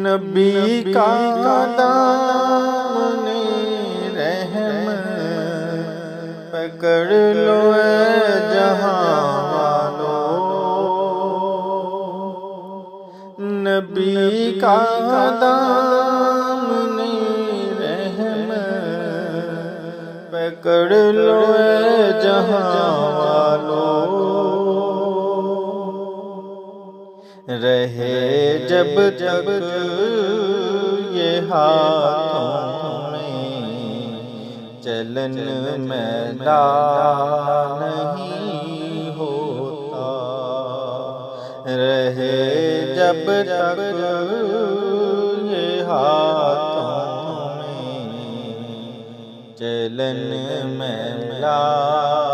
نبی کا دامن رحم پکڑ لو اے جہاں والو، نبی کا دامن رحم پکڑ لو اے جہاں والو، رہے جب تک یہ ہاتھوں میں چلن میدان نہیں ہوتا، رہے جب تک یہ ہاتھوں میں چلن میدان